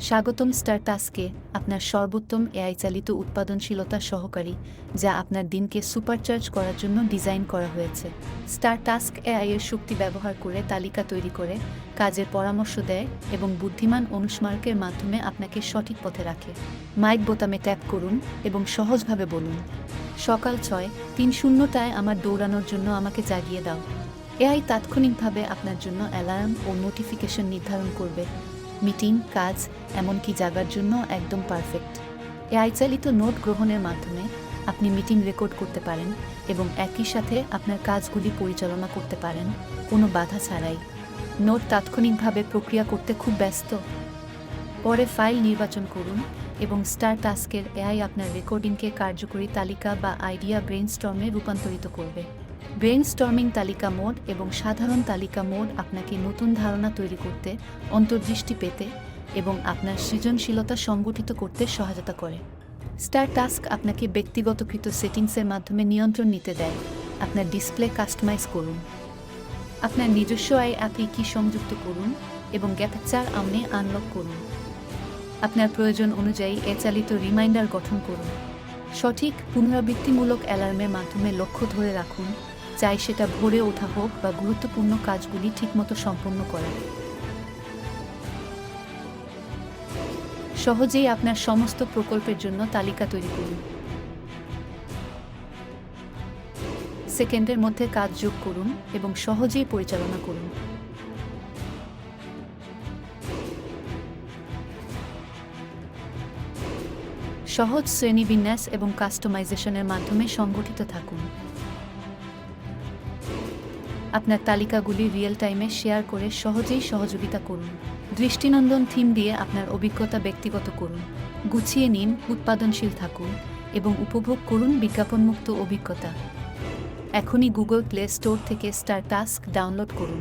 স্বাগতম স্টার টাস্কে, আপনার সর্বোত্তম এআই চালিত উৎপাদনশীলতা সহকারী, যা আপনার দিনকে সুপারচার্জ করার জন্য ডিজাইন করা হয়েছে। স্টার টাস্ক এআই এর শক্তি ব্যবহার করে তালিকা তৈরি করে, কাজের পরামর্শ দেয় এবং বুদ্ধিমান অনুস্মারকের মাধ্যমে আপনাকে সঠিক পথে রাখে। মাইক বোতামে ট্যাপ করুন এবং সহজভাবে বলুন, সকাল 6:30টায় আমার দৌড়ানোর জন্য আমাকে জাগিয়ে দাও। এআই তাৎক্ষণিকভাবে আপনার জন্য অ্যালার্ম ও নোটিফিকেশন নির্ধারণ করবে। মিটিং, কাজ, এমনকি জাগার জন্য একদম পারফেক্ট। এআই চালিত নোট গ্রহণের মাধ্যমে আপনি মিটিং রেকর্ড করতে পারেন এবং একই সাথে আপনার কাজগুলি পরিচালনা করতে পারেন কোনো বাধা ছাড়াই। নোট তাৎক্ষণিকভাবে প্রক্রিয়া করতে খুব ব্যস্ত? পরে ফাইল নির্বাচন করুন এবং স্টার টাস্কের এআই আপনার রেকর্ডিংকে কার্যকরী তালিকা বা আইডিয়া ব্রেইনস্টর্মে রূপান্তরিত করবে। ব্রেইনস্টর্মিং তালিকা মোড এবং সাধারণ তালিকা মোড আপনাকে নতুন ধারণা তৈরি করতে, অন্তর্দৃষ্টি পেতে এবং আপনার সৃজনশীলতা সংগঠিত করতে সহায়তা করে। স্টার টাস্ক আপনাকে ব্যক্তিগতকৃত সেটিংসের মাধ্যমে নিয়ন্ত্রণ নিতে দেয়। আপনার ডিসপ্লে কাস্টমাইজ করুন, আপনার নিজস্ব আই অ্যাপে কি সংযুক্ত করুন এবং ক্যাপচার আমনে আনলক করুন। আপনার প্রয়োজন অনুযায়ী চালিত রিমাইন্ডার গঠন করুন। সঠিক পুনরাবৃত্তিমূলক অ্যালার্মের মাধ্যমে লক্ষ্য ধরে রাখুন, চাই সেটা ভোরে ওঠা হোক বা গুরুত্বপূর্ণ কাজগুলি ঠিকমতো সম্পন্ন করা। সহজেই আপনার সমস্ত প্রকল্পের জন্য তালিকা তৈরি করুন। সেকেন্ডের মধ্যে কাজ যোগ করুন এবং সহজেই পরিচালনা করুন। সহজ শ্রেণীবিন্যাস এবং কাস্টমাইজেশনের মাধ্যমে সংগঠিত থাকুন। আপনার তালিকাগুলি রিয়েল টাইমে শেয়ার করে সহজেই সহযোগিতা করুন। দৃষ্টিনন্দন থিম দিয়ে আপনার অভিজ্ঞতা ব্যক্তিগত করুন। গুছিয়ে নিন, উৎপাদনশীল থাকুন এবং উপভোগ করুন বিজ্ঞাপনমুক্ত অভিজ্ঞতা। এখনই গুগল প্লে স্টোর থেকে স্টার টাস্ক ডাউনলোড করুন।